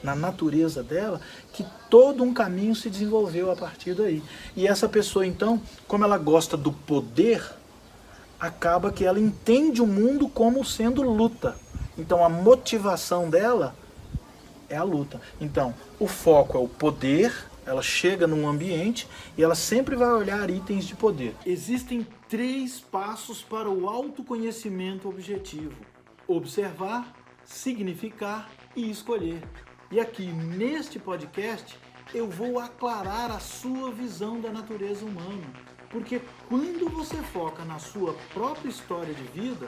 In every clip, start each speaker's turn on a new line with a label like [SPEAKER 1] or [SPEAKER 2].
[SPEAKER 1] na natureza dela, que todo um caminho se desenvolveu a partir daí. E essa pessoa, então, como ela gosta do poder, acaba que ela entende o mundo como sendo luta. Então a motivação dela é a luta. Então, o foco é o poder, ela chega num ambiente e ela sempre vai olhar itens de poder. Existem 3 passos para o autoconhecimento objetivo: observar, significar e escolher. E aqui neste podcast eu vou aclarar a sua visão da natureza humana. Porque quando você foca na sua própria história de vida,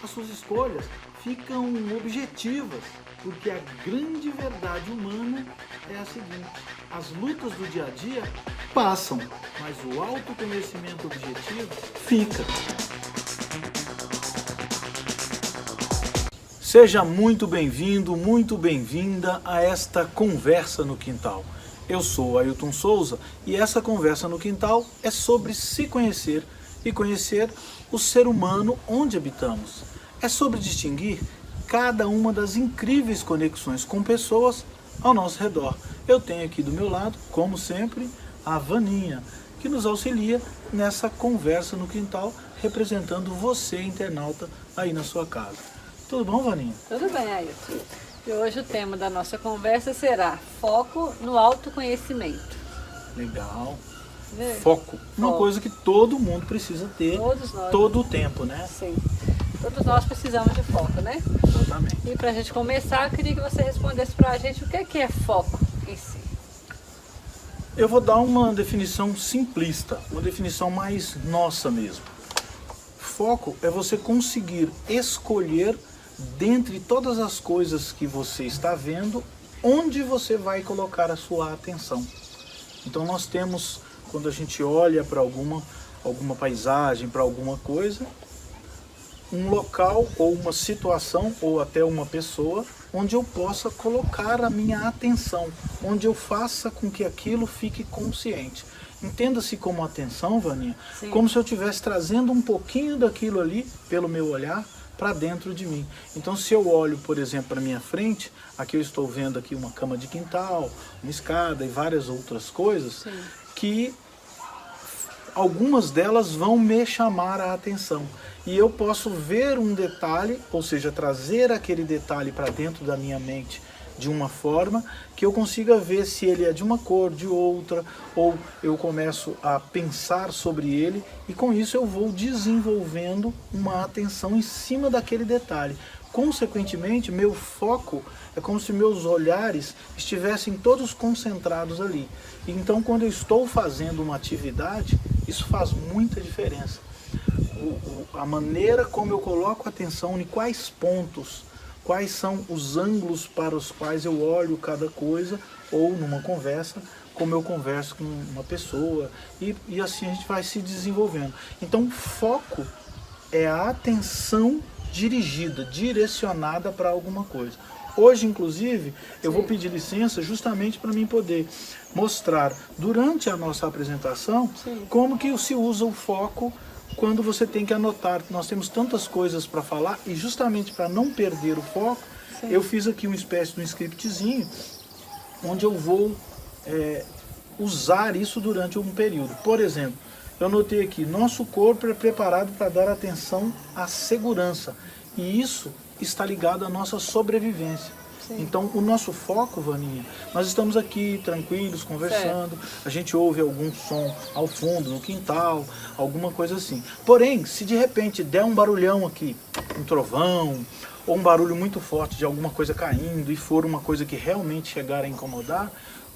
[SPEAKER 1] as suas escolhas ficam objetivas. Porque a grande verdade humana é a seguinte: as lutas do dia a dia passam, mas o autoconhecimento objetivo fica. Seja muito bem-vindo, muito bem-vinda a esta Conversa no Quintal. Eu sou Ailton Souza e essa Conversa no Quintal é sobre se conhecer e conhecer o ser humano onde habitamos. É sobre distinguir cada uma das incríveis conexões com pessoas ao nosso redor. Eu tenho aqui do meu lado, como sempre, a Vaninha, que nos auxilia nessa Conversa no Quintal, representando você, internauta, aí na sua casa. Tudo bom, Vaninha?
[SPEAKER 2] Tudo bem, Ailton. E hoje o tema da nossa conversa será foco no autoconhecimento.
[SPEAKER 1] Legal. Foco. Uma coisa que todo mundo precisa ter todo o tempo, né?
[SPEAKER 2] Sim. Todos nós precisamos de foco, né?
[SPEAKER 1] Exatamente.
[SPEAKER 2] E para a gente começar, eu queria que você respondesse para a gente o que é foco em si.
[SPEAKER 1] Eu vou dar uma definição simplista, uma definição mais nossa mesmo. Foco é você conseguir escolher, dentre todas as coisas que você está vendo, onde você vai colocar a sua atenção. Então nós temos, quando a gente olha para alguma paisagem, para alguma coisa, um local ou uma situação ou até uma pessoa onde eu possa colocar a minha atenção, onde eu faça com que aquilo fique consciente. Entenda-se como atenção, Vaninha,
[SPEAKER 2] Sim.
[SPEAKER 1] Como se eu estivesse trazendo um pouquinho daquilo ali, pelo meu olhar, para dentro de mim. Então, se eu olho, por exemplo, para minha frente, aqui eu estou vendo aqui uma cama de quintal, uma escada e várias outras coisas,
[SPEAKER 2] Sim.
[SPEAKER 1] que algumas delas vão me chamar a atenção. E eu posso ver um detalhe, ou seja, trazer aquele detalhe para dentro da minha mente de uma forma que eu consiga ver se ele é de uma cor, de outra, ou eu começo a pensar sobre ele e com isso eu vou desenvolvendo uma atenção em cima daquele detalhe. Consequentemente, meu foco é como se meus olhares estivessem todos concentrados ali. Então, quando eu estou fazendo uma atividade, isso faz muita diferença. A maneira como eu coloco atenção em quais pontos, quais são os ângulos para os quais eu olho cada coisa, ou numa conversa, como eu converso com uma pessoa, e assim a gente vai se desenvolvendo. Então, foco é a atenção dirigida, direcionada para alguma coisa. Hoje, inclusive, eu vou pedir licença justamente para mim poder mostrar, durante a nossa apresentação, como que se usa o foco quando você tem que anotar. Nós temos tantas coisas para falar e justamente para não perder o foco, eu fiz aqui uma espécie de um scriptzinho onde eu vou usar isso durante um período. Por exemplo, eu notei aqui, nosso corpo é preparado para dar atenção à segurança e isso está ligado à nossa sobrevivência. Sim. Então, o nosso foco, Vaninha, nós estamos aqui tranquilos, conversando, a gente ouve algum som ao fundo, no quintal, alguma coisa assim. Porém, se de repente der um barulhão aqui, um trovão, ou um barulho muito forte de alguma coisa caindo e for uma coisa que realmente chegar a incomodar,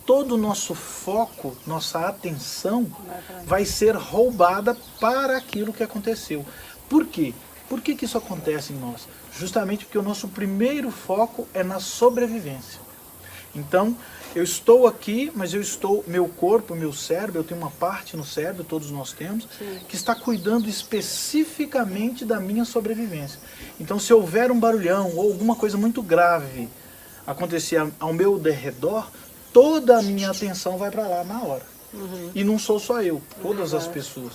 [SPEAKER 1] todo o nosso foco, nossa atenção vai ser roubada para aquilo que aconteceu. Por quê? Por que isso acontece em nós? Justamente porque o nosso primeiro foco é na sobrevivência. Então, eu estou aqui, mas meu corpo, meu cérebro, eu tenho uma parte no cérebro, todos nós temos, que está cuidando especificamente da minha sobrevivência. Então, se houver um barulhão ou alguma coisa muito grave acontecer ao meu derredor, toda a minha atenção vai para lá na hora. E não sou só eu, todas as pessoas.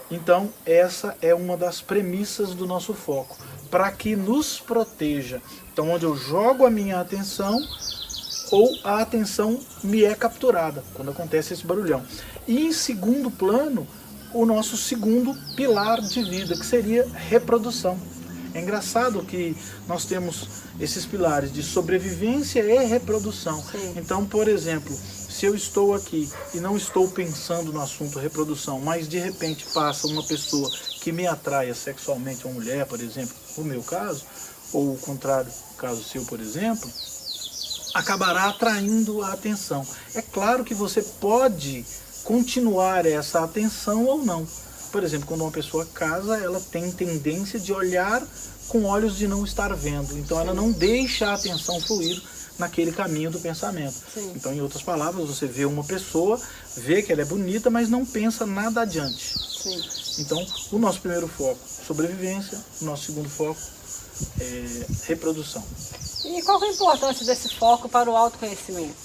[SPEAKER 1] Então, essa é uma das premissas do nosso foco, para que nos proteja. Então, onde eu jogo a minha atenção, ou a atenção me é capturada, quando acontece esse barulhão. E em segundo plano, o nosso segundo pilar de vida, que seria reprodução. É engraçado que nós temos esses pilares de sobrevivência e reprodução.
[SPEAKER 2] Sim.
[SPEAKER 1] Então, por exemplo, se eu estou aqui e não estou pensando no assunto reprodução, mas de repente passa uma pessoa que me atraia sexualmente, uma mulher, por exemplo, no meu caso, ou o contrário, caso seu, por exemplo, acabará atraindo a atenção. É claro que você pode continuar essa atenção ou não. Por exemplo, quando uma pessoa casa, ela tem tendência de olhar com olhos de não estar vendo. Então ela não deixa a atenção fluir naquele caminho do pensamento.
[SPEAKER 2] Sim.
[SPEAKER 1] Então, em outras palavras, você vê uma pessoa, vê que ela é bonita, mas não pensa nada adiante.
[SPEAKER 2] Sim.
[SPEAKER 1] Então, o nosso primeiro foco, sobrevivência. O nosso segundo foco, reprodução.
[SPEAKER 2] E qual que é a importância desse foco para o autoconhecimento?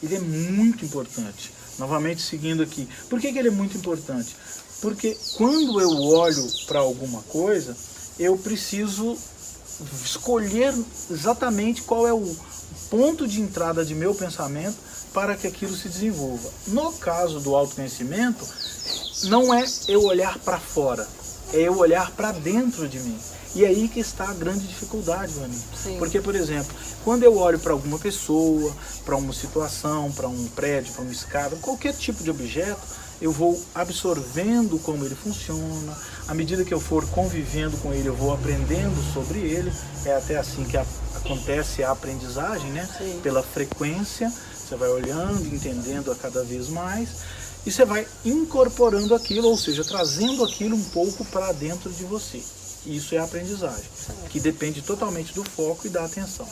[SPEAKER 1] Ele é muito importante. Novamente, seguindo aqui. Por que ele é muito importante? Porque quando eu olho para alguma coisa, eu preciso escolher exatamente qual é o ponto de entrada de meu pensamento para que aquilo se desenvolva. No caso do autoconhecimento, não é eu olhar para fora, é eu olhar para dentro de mim. E é aí que está a grande dificuldade, Vani. Porque, por exemplo, quando eu olho para alguma pessoa, para uma situação, para um prédio, para uma escada, qualquer tipo de objeto, eu vou absorvendo como ele funciona. À medida que eu for convivendo com ele, eu vou aprendendo sobre ele. É até assim que acontece a aprendizagem, né?
[SPEAKER 2] Sim.
[SPEAKER 1] Pela frequência, você vai olhando, entendendo a cada vez mais. E você vai incorporando aquilo, ou seja, trazendo aquilo um pouco para dentro de você. Isso é a aprendizagem, que depende totalmente do foco e da atenção.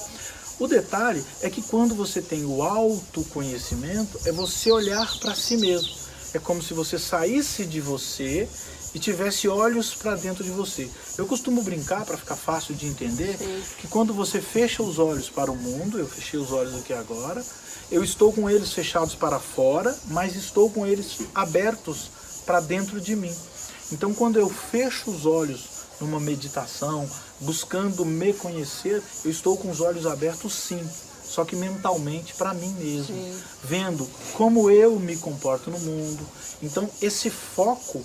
[SPEAKER 1] O detalhe é que quando você tem o autoconhecimento, é você olhar para si mesmo. É como se você saísse de você e tivesse olhos para dentro de você. Eu costumo brincar, para ficar fácil de entender, que quando você fecha os olhos para o mundo, eu fechei os olhos aqui agora, eu estou com eles fechados para fora, mas estou com eles abertos para dentro de mim. Então, quando eu fecho os olhos numa meditação, buscando me conhecer, eu estou com os olhos abertos sim, só que mentalmente para mim mesmo, vendo como eu me comporto no mundo. Então esse foco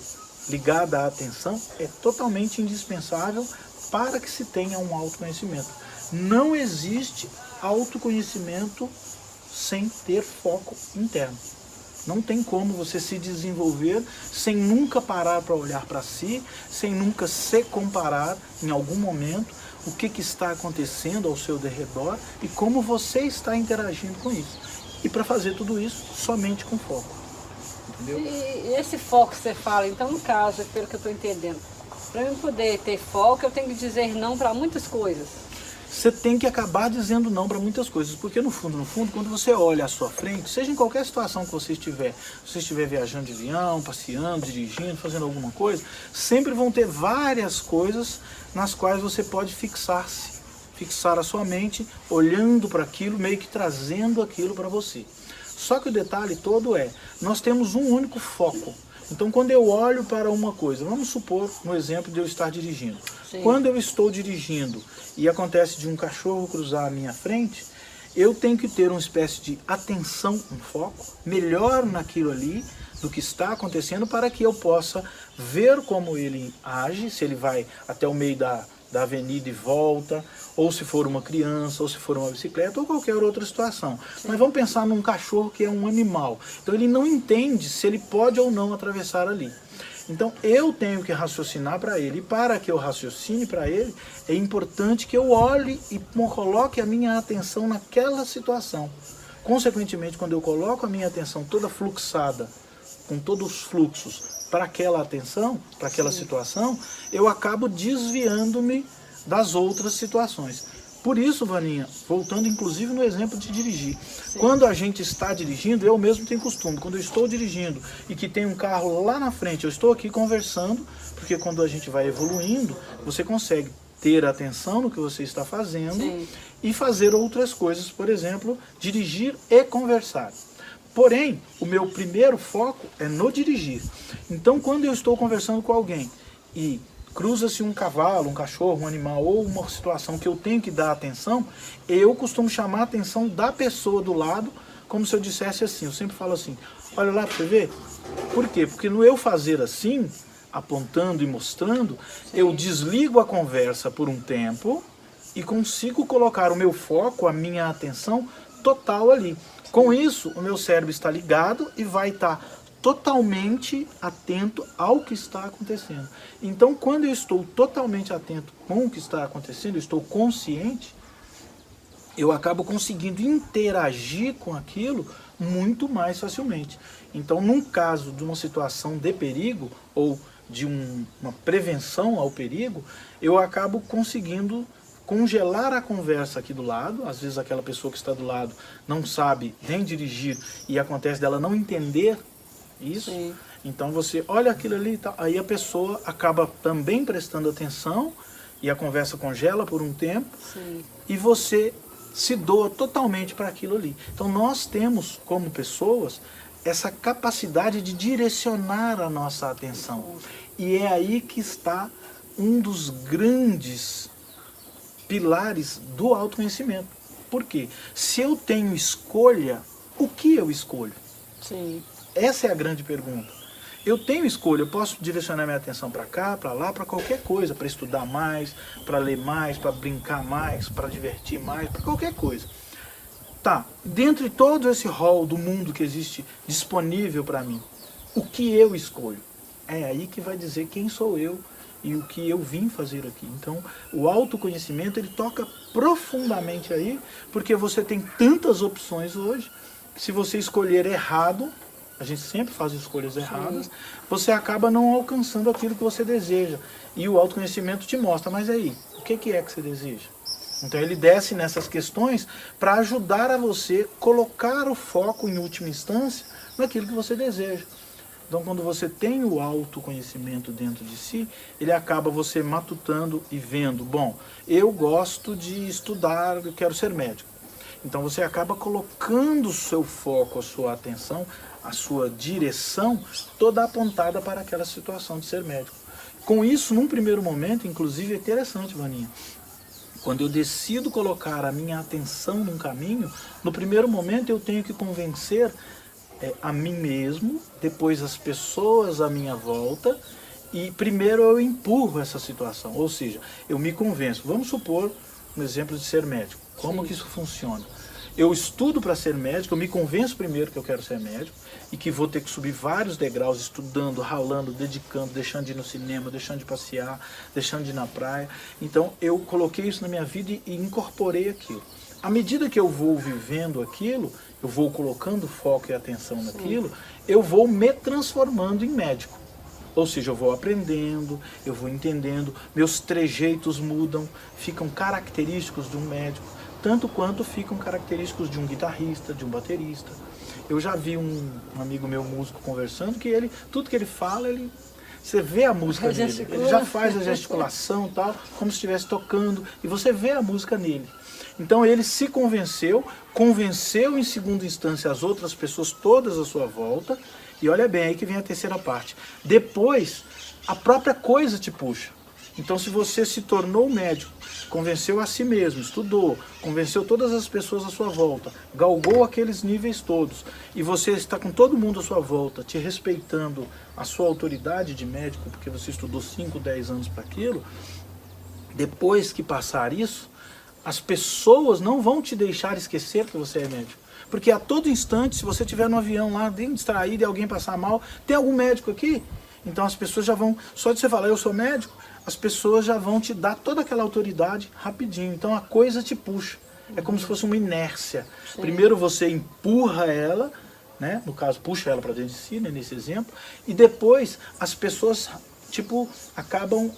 [SPEAKER 1] ligado à atenção é totalmente indispensável para que se tenha um autoconhecimento. Não existe autoconhecimento sem ter foco interno. Não tem como você se desenvolver sem nunca parar para olhar para si, sem nunca se comparar em algum momento o que está acontecendo ao seu derredor e como você está interagindo com isso. E para fazer tudo isso, somente com foco. Entendeu?
[SPEAKER 2] E esse foco que você fala, então no caso, pelo que eu estou entendendo, para eu poder ter foco, eu tenho que dizer não para muitas coisas.
[SPEAKER 1] Você tem que acabar dizendo não para muitas coisas, porque no fundo, quando você olha à sua frente, seja em qualquer situação que você estiver, se você estiver viajando de avião, passeando, dirigindo, fazendo alguma coisa, sempre vão ter várias coisas nas quais você pode fixar-se, fixar a sua mente, olhando para aquilo, meio que trazendo aquilo para você. Só que o detalhe todo é, nós temos um único foco. Então, quando eu olho para uma coisa, vamos supor, no exemplo de eu estar dirigindo.
[SPEAKER 2] Sim.
[SPEAKER 1] Quando eu estou dirigindo e acontece de um cachorro cruzar a minha frente, eu tenho que ter uma espécie de atenção, um foco, melhor naquilo ali do que está acontecendo para que eu possa ver como ele age, se ele vai até o meio da avenida e volta, ou se for uma criança, ou se for uma bicicleta, ou qualquer outra situação. Sim. Mas vamos pensar num cachorro que é um animal. Então ele não entende se ele pode ou não atravessar ali. Então eu tenho que raciocinar para ele. E para que eu raciocine para ele, é importante que eu olhe e coloque a minha atenção naquela situação. Consequentemente, quando eu coloco a minha atenção toda fluxada, com todos os fluxos, para aquela atenção, para aquela situação, eu acabo desviando-me das outras situações. Por isso, Vaninha, voltando inclusive no exemplo de dirigir, quando a gente está dirigindo, eu mesmo tenho costume, quando eu estou dirigindo e que tem um carro lá na frente, eu estou aqui conversando, porque quando a gente vai evoluindo, você consegue ter atenção no que você está fazendo e fazer outras coisas, por exemplo, dirigir e conversar. Porém, o meu primeiro foco é no dirigir. Então, quando eu estou conversando com alguém e cruza-se um cavalo, um cachorro, um animal ou uma situação que eu tenho que dar atenção, eu costumo chamar a atenção da pessoa do lado, como se eu dissesse assim, eu sempre falo assim, olha lá para você ver. Por quê? Porque no eu fazer assim, apontando e mostrando, eu desligo a conversa por um tempo e consigo colocar o meu foco, a minha atenção total ali. Com isso, o meu cérebro está ligado e vai estar totalmente atento ao que está acontecendo. Então, quando eu estou totalmente atento com o que está acontecendo, eu estou consciente, eu acabo conseguindo interagir com aquilo muito mais facilmente. Então, num caso de uma situação de perigo ou de uma prevenção ao perigo, eu acabo conseguindo congelar a conversa aqui do lado. Às vezes aquela pessoa que está do lado não sabe nem dirigir e acontece dela não entender isso. Sim. Então você olha aquilo ali e tal, aí a pessoa acaba também prestando atenção e a conversa congela por um tempo. Sim. E você se doa totalmente para aquilo ali. Então nós temos como pessoas essa capacidade de direcionar a nossa atenção. E é aí que está um dos grandes pilares do autoconhecimento. Por quê? Se eu tenho escolha, o que eu escolho? Sim. Essa é a grande pergunta. Eu tenho escolha, eu posso direcionar minha atenção para cá, para lá, para qualquer coisa, para estudar mais, para ler mais, para brincar mais, para divertir mais, para qualquer coisa. Tá, dentro de todo esse rol do mundo que existe disponível para mim, o que eu escolho? É aí que vai dizer quem sou eu e o que eu vim fazer aqui. Então, o autoconhecimento, ele toca profundamente aí, porque você tem tantas opções hoje, que se você escolher errado, a gente sempre faz escolhas erradas, você acaba não alcançando aquilo que você deseja. E o autoconhecimento te mostra, mas aí, o que é que você deseja? Então ele desce nessas questões para ajudar a você colocar o foco, em última instância, naquilo que você deseja. Então quando você tem o autoconhecimento dentro de si, ele acaba você matutando e vendo, bom, eu gosto de estudar, eu quero ser médico. Então você acaba colocando o seu foco, a sua atenção, a sua direção toda apontada para aquela situação de ser médico. Com isso, num primeiro momento, inclusive é interessante, Vaninha, quando eu decido colocar a minha atenção num caminho, no primeiro momento eu tenho que convencer a mim mesmo, depois as pessoas à minha volta, e primeiro eu empurro essa situação, ou seja, eu me convenço. Vamos supor um exemplo de ser médico. Como que isso funciona? Eu estudo para ser médico, eu me convenço primeiro que eu quero ser médico e que vou ter que subir vários degraus, estudando, ralando, dedicando, deixando de ir no cinema, deixando de passear, deixando de ir na praia. Então eu coloquei isso na minha vida e incorporei aquilo. À medida que eu vou vivendo aquilo, eu vou colocando foco e atenção naquilo, eu vou me transformando em médico. Ou seja, eu vou aprendendo, eu vou entendendo, meus trejeitos mudam, ficam característicos de um médico, tanto quanto ficam característicos de um guitarrista, de um baterista. Eu já vi um amigo meu músico conversando que ele, tudo que ele fala, você vê a música dele, ele já faz a gesticulação e tal, como se estivesse tocando, e você vê a música nele. Então ele se convenceu em segunda instância as outras pessoas todas à sua volta, e olha bem, aí que vem a terceira parte. Depois, a própria coisa te puxa. Então se você se tornou médico, convenceu a si mesmo, estudou, convenceu todas as pessoas à sua volta, galgou aqueles níveis todos, e você está com todo mundo à sua volta, te respeitando a sua autoridade de médico, porque você estudou 5, 10 anos para aquilo, depois que passar isso, as pessoas não vão te deixar esquecer que você é médico. Porque a todo instante, se você estiver no avião lá, bem distraído e alguém passar mal, tem algum médico aqui? Então as pessoas já vão, só de você falar, eu sou médico, as pessoas já vão te dar toda aquela autoridade rapidinho. Então a coisa te puxa. É como se fosse uma inércia. Sim. Primeiro você empurra ela, né? No caso, puxa ela para dentro de si, né? Nesse exemplo, e depois as pessoas acabam...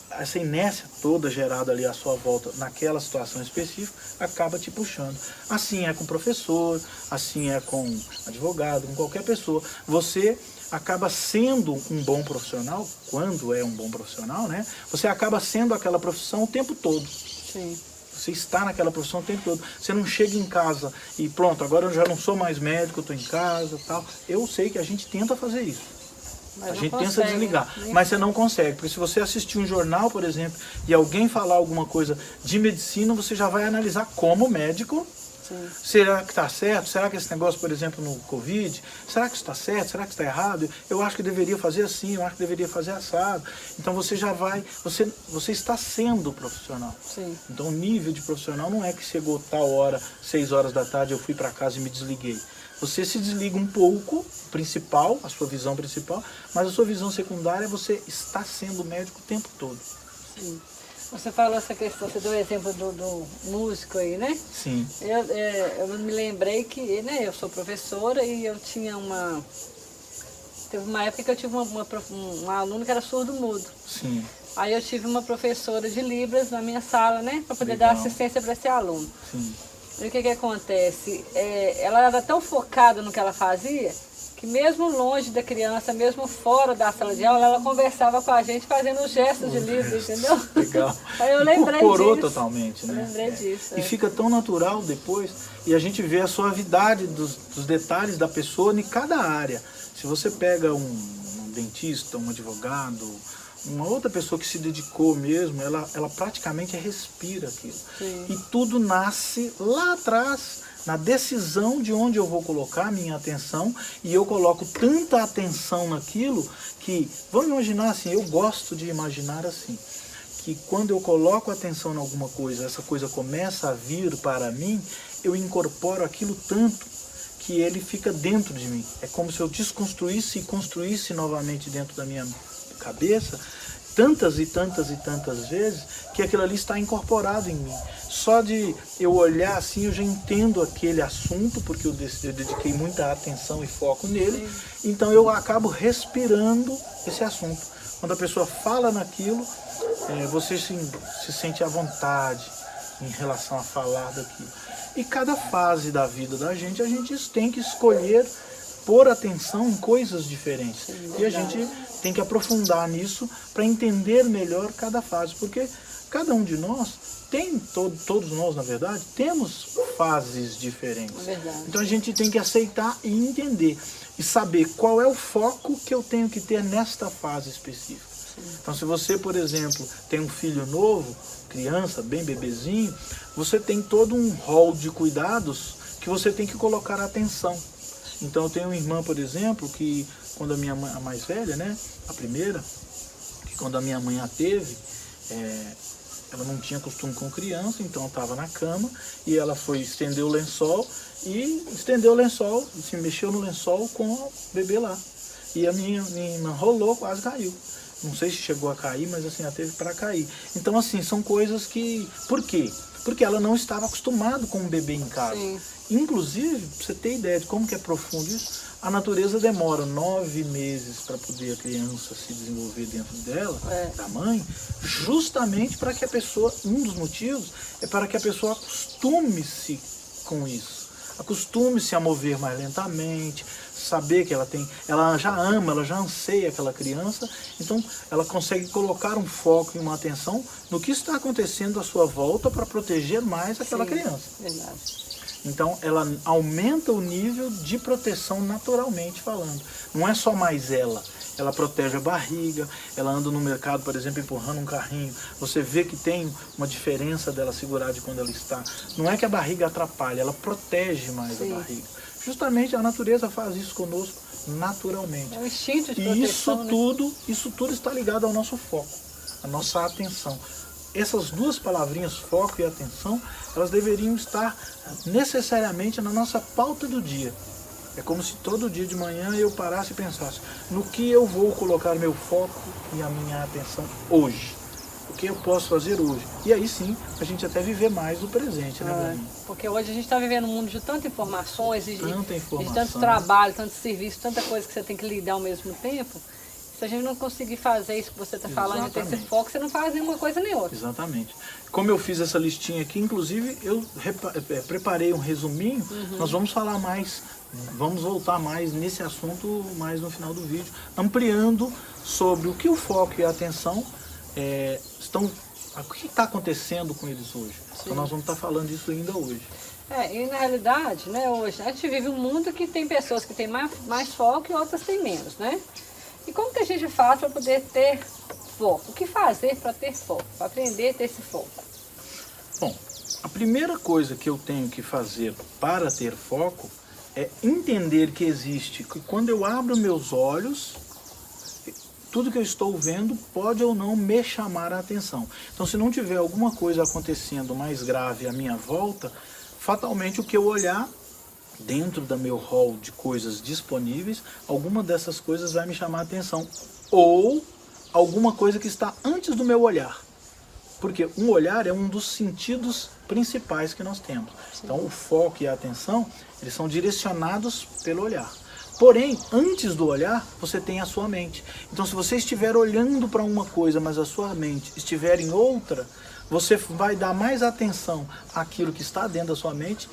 [SPEAKER 1] essa inércia toda gerada ali à sua volta, naquela situação específica, acaba te puxando. Assim é com professor, assim é com advogado, com qualquer pessoa. Você acaba sendo um bom profissional, quando é um bom profissional, né? Você acaba sendo aquela profissão o tempo todo. Sim. Você está naquela profissão o tempo todo. Você não chega em casa e pronto, agora eu já não sou mais médico, eu estou em casa e tal. Eu sei que a gente tenta fazer isso.
[SPEAKER 2] Mas
[SPEAKER 1] a
[SPEAKER 2] não
[SPEAKER 1] gente
[SPEAKER 2] consegue,
[SPEAKER 1] tenta desligar,
[SPEAKER 2] né?
[SPEAKER 1] mas você não consegue, porque se você assistir um jornal, por exemplo, e alguém falar alguma coisa de medicina, você já vai analisar como médico.
[SPEAKER 2] Sim.
[SPEAKER 1] Será que está certo? Será que esse negócio, por exemplo, no Covid, será que isso está certo? Será que está errado? Eu acho que deveria fazer assim, eu acho que deveria fazer assado. Então você já vai, você está sendo profissional.
[SPEAKER 2] Sim.
[SPEAKER 1] Então o nível de profissional não é que chegou tal hora, 6 horas da tarde, eu fui para casa e me desliguei. Você se desliga um pouco, principal, a sua visão principal, mas a sua visão secundária, você está sendo médico o tempo todo.
[SPEAKER 2] Sim. Você falou essa questão, você deu o exemplo do músico aí, né?
[SPEAKER 1] Sim.
[SPEAKER 2] Eu me lembrei que, né, eu sou professora e eu tinha teve uma época que eu tive um aluno que era surdo-mudo.
[SPEAKER 1] Sim.
[SPEAKER 2] Aí eu tive uma professora de Libras na minha sala, né, para poder
[SPEAKER 1] Legal.
[SPEAKER 2] dar assistência para esse aluno.
[SPEAKER 1] Sim.
[SPEAKER 2] E o que acontece? Ela era tão focada no que ela fazia, que mesmo longe da criança, mesmo fora da sala de aula, ela conversava com a gente fazendo gestos de Libras, entendeu?
[SPEAKER 1] Legal.
[SPEAKER 2] Aí eu lembrei
[SPEAKER 1] Incorporou
[SPEAKER 2] disso.
[SPEAKER 1] totalmente, né?
[SPEAKER 2] Eu lembrei disso.
[SPEAKER 1] E fica tão natural depois, e a gente vê a suavidade dos detalhes da pessoa em cada área. Se você pega um dentista, um advogado, uma outra pessoa que se dedicou mesmo, ela praticamente respira aquilo.
[SPEAKER 2] Sim.
[SPEAKER 1] E tudo nasce lá atrás, na decisão de onde eu vou colocar a minha atenção, e eu coloco tanta atenção naquilo que, vamos imaginar assim, eu gosto de imaginar assim, que quando eu coloco atenção em alguma coisa, essa coisa começa a vir para mim, eu incorporo aquilo tanto que ele fica dentro de mim. É como se eu desconstruísse e construísse novamente dentro da minha cabeça, tantas e tantas e tantas vezes, que aquilo ali está incorporado em mim. Só de eu olhar assim, eu já entendo aquele assunto, porque eu dediquei muita atenção e foco nele. Sim. Então eu acabo respirando esse assunto. Quando a pessoa fala naquilo, você se sente à vontade em relação a falar daquilo. E cada fase da vida da gente, a gente tem que escolher pôr atenção em coisas diferentes. Sim, e a gente tem que aprofundar nisso para entender melhor cada fase, porque cada um de nós todos nós, na verdade, temos fases diferentes. Então a gente tem que aceitar e entender e saber qual é o foco que eu tenho que ter nesta fase específica. Sim. Então se você, por exemplo, tem um filho novo, criança, bem bebezinho, você tem todo um rol de cuidados que você tem que colocar atenção. Então eu tenho uma irmã, por exemplo, que quando a minha mãe, a mais velha, né, a primeira, que quando a minha mãe a teve, ela não tinha costume com criança, então estava na cama e ela foi estender o lençol e estendeu o lençol, se mexeu no lençol com o bebê lá. E a minha irmã rolou, quase caiu. Não sei se chegou a cair, mas assim, ela teve para cair. Então assim, são coisas que... Por quê? Porque ela não estava acostumada com um bebê em casa. Sim. Inclusive, para você ter ideia de como que é profundo isso, a natureza demora 9 meses para poder a criança se desenvolver dentro dela, da mãe, justamente para que a pessoa, um dos motivos, é para que a pessoa acostume-se com isso. Acostume-se a mover mais lentamente, saber que ela já ama, ela já anseia aquela criança, então ela consegue colocar um foco e uma atenção no que está acontecendo à sua volta para proteger mais aquela criança. Verdade. Então ela aumenta o nível de proteção naturalmente falando. Não é só mais ela protege a barriga, ela anda no mercado, por exemplo, empurrando um carrinho. Você vê que tem uma diferença dela segurar de quando ela está. Não é que a barriga atrapalha, ela protege mais a barriga. Justamente a natureza faz isso conosco naturalmente. É um instinto de proteção, e isso tudo está ligado ao nosso foco, à nossa atenção. Essas duas palavrinhas, foco e atenção, elas deveriam estar necessariamente na nossa pauta do dia. É como se todo dia de manhã eu parasse e pensasse no que eu vou colocar meu foco e a minha atenção hoje. O que eu posso fazer hoje. E aí sim, a gente até viver mais o presente, né?
[SPEAKER 2] Porque hoje a gente está vivendo um mundo de tantas informações, de tanto trabalho, tanto serviço, tanta coisa que você tem que lidar ao mesmo tempo. Se a gente não conseguir fazer isso que você está falando, de ter esse foco, você não faz nenhuma coisa nem outra.
[SPEAKER 1] Exatamente. Como eu fiz essa listinha aqui, inclusive eu preparei um resuminho, nós vamos falar mais, vamos voltar mais nesse assunto mais no final do vídeo, ampliando sobre o que o foco e a atenção o que está acontecendo com eles hoje. Sim. Então nós vamos estar falando disso ainda hoje.
[SPEAKER 2] E na realidade, né, hoje a gente vive um mundo que tem pessoas que têm mais foco e outras têm menos, né? E como que a gente faz para poder ter foco? O que fazer para ter foco? Para aprender a ter esse foco?
[SPEAKER 1] Bom, a primeira coisa que eu tenho que fazer para ter foco é entender que existe, que quando eu abro meus olhos, tudo que eu estou vendo pode ou não me chamar a atenção. Então, se não tiver alguma coisa acontecendo mais grave à minha volta, fatalmente o que eu olhar dentro do meu hall de coisas disponíveis, alguma dessas coisas vai me chamar a atenção. Ou alguma coisa que está antes do meu olhar. Porque um olhar é um dos sentidos principais que nós temos. Sim. Então o foco e a atenção, eles são direcionados pelo olhar. Porém, antes do olhar, você tem a sua mente. Então se você estiver olhando para uma coisa, mas a sua mente estiver em outra, você vai dar mais atenção àquilo que está dentro da sua mente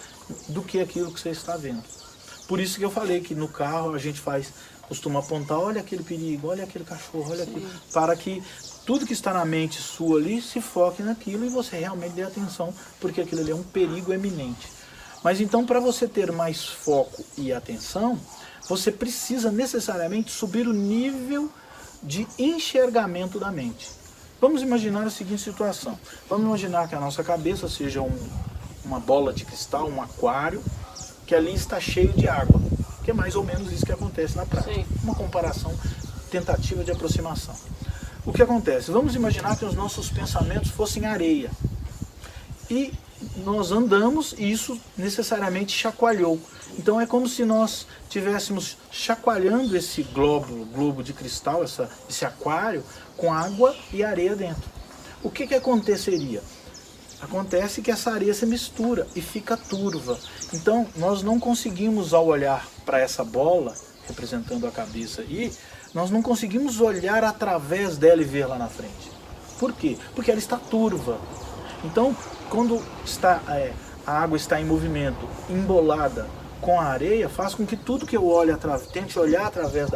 [SPEAKER 1] do que aquilo que você está vendo. Por isso que eu falei que no carro a gente costuma apontar, olha aquele perigo, olha aquele cachorro, olha aquilo, para que tudo que está na mente sua ali se foque naquilo e você realmente dê atenção, porque aquilo ali é um perigo eminente. Mas então, para você ter mais foco e atenção, você precisa necessariamente subir o nível de enxergamento da mente. Vamos imaginar a seguinte situação. Vamos imaginar que a nossa cabeça seja uma bola de cristal, um aquário, que ali está cheio de água. Que é mais ou menos isso que acontece na prática. Sim. Uma comparação, tentativa de aproximação. O que acontece? Vamos imaginar que os nossos pensamentos fossem areia. E nós andamos e isso necessariamente chacoalhou. Então é como se nós estivéssemos chacoalhando esse globo de cristal, esse aquário, com água e areia dentro. O que aconteceria? Acontece que essa areia se mistura e fica turva. Então nós não conseguimos, ao olhar para essa bola, representando a cabeça aí, nós não conseguimos olhar através dela e ver lá na frente. Por quê? Porque ela está turva. Então, quando a água está em movimento, embolada com a areia, faz com que tudo que eu tente olhar através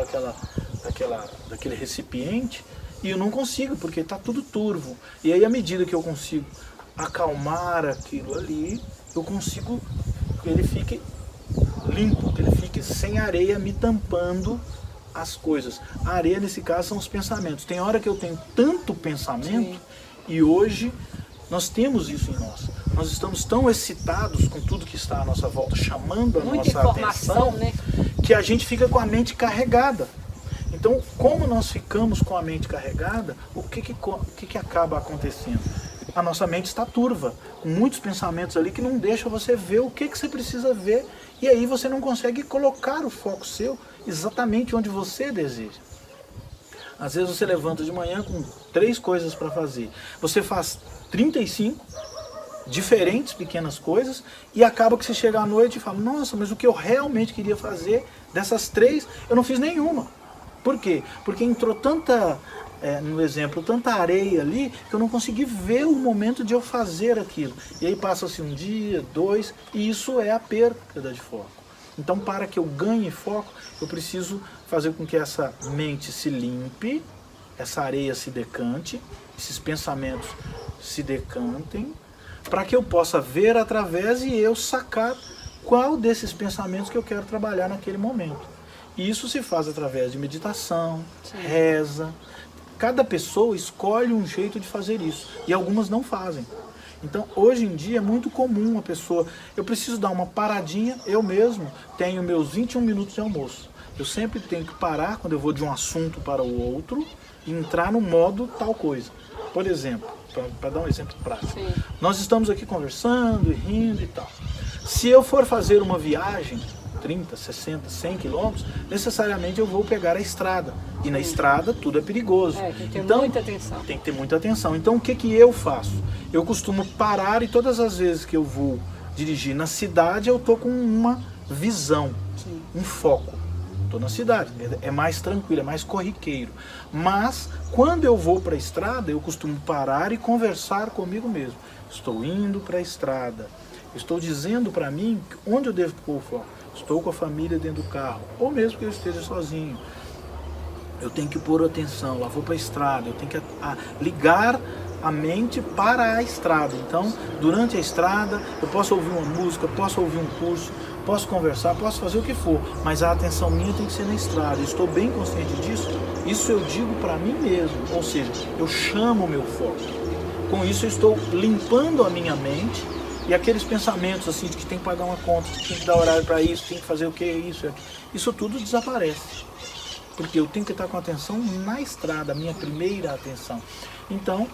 [SPEAKER 1] daquele recipiente, e eu não consigo, porque está tudo turvo. E aí, à medida que eu consigo acalmar aquilo ali, eu consigo que ele fique limpo, que ele fique sem areia me tampando as coisas. A areia, nesse caso, são os pensamentos. Tem hora que eu tenho tanto pensamento, sim, e hoje nós temos isso em nós. Nós estamos tão excitados com tudo que está à nossa volta, chamando a nossa atenção, né, que a gente fica com a mente carregada. Então, como nós ficamos com a mente carregada, o que acaba acontecendo? A nossa mente está turva, com muitos pensamentos ali que não deixam você ver o que você precisa ver, e aí você não consegue colocar o foco seu exatamente onde você deseja. Às vezes você levanta de manhã com 3 coisas para fazer. Você faz 35 diferentes pequenas coisas e acaba que você chega à noite e fala, nossa, mas o que eu realmente queria fazer dessas 3, eu não fiz nenhuma. Por quê? Porque entrou tanta areia ali que eu não consegui ver o momento de eu fazer aquilo. E aí passa-se um dia, 2, e isso é a perda de foco. Então, para que eu ganhe foco, eu preciso fazer com que essa mente se limpe, essa areia se decante, esses pensamentos se decantem, para que eu possa ver através e eu sacar qual desses pensamentos que eu quero trabalhar naquele momento. E isso se faz através de meditação, sim, reza. Cada pessoa escolhe um jeito de fazer isso, e algumas não fazem. Então, hoje em dia é muito comum uma pessoa, eu preciso dar uma paradinha, eu mesmo tenho meus 21 minutos de almoço. Eu sempre tenho que parar quando eu vou de um assunto para o outro e entrar no modo tal coisa. Por exemplo, para dar um exemplo prático, sim, nós estamos aqui conversando e rindo e tal. Se eu for fazer uma viagem, 30, 60, 100 quilômetros, necessariamente eu vou pegar a estrada. E na estrada tudo é perigoso.
[SPEAKER 2] Tem que ter muita atenção.
[SPEAKER 1] Tem que ter muita atenção. Então o que eu faço? Eu costumo parar e todas as vezes que eu vou dirigir na cidade, eu estou com uma visão, sim, um foco. Estou na cidade, é mais tranquilo, é mais corriqueiro. Mas quando eu vou para a estrada, eu costumo parar e conversar comigo mesmo. Estou indo para a estrada. Estou dizendo para mim onde eu devo pôr o foco. Estou com a família dentro do carro, ou mesmo que eu esteja sozinho. Eu tenho que pôr atenção, lá vou para a estrada, eu tenho que ligar a mente para a estrada. Então, durante a estrada, eu posso ouvir uma música, posso ouvir um curso, posso conversar, posso fazer o que for, mas a atenção minha tem que ser na estrada. Eu estou bem consciente disso. Isso eu digo para mim mesmo, ou seja, eu chamo o meu foco. Com isso eu estou limpando a minha mente e aqueles pensamentos assim de que tem que pagar uma conta, de que tem que dar horário para isso, tem que fazer o que, isso tudo desaparece. Porque eu tenho que estar com a atenção na estrada, a minha primeira atenção. Então,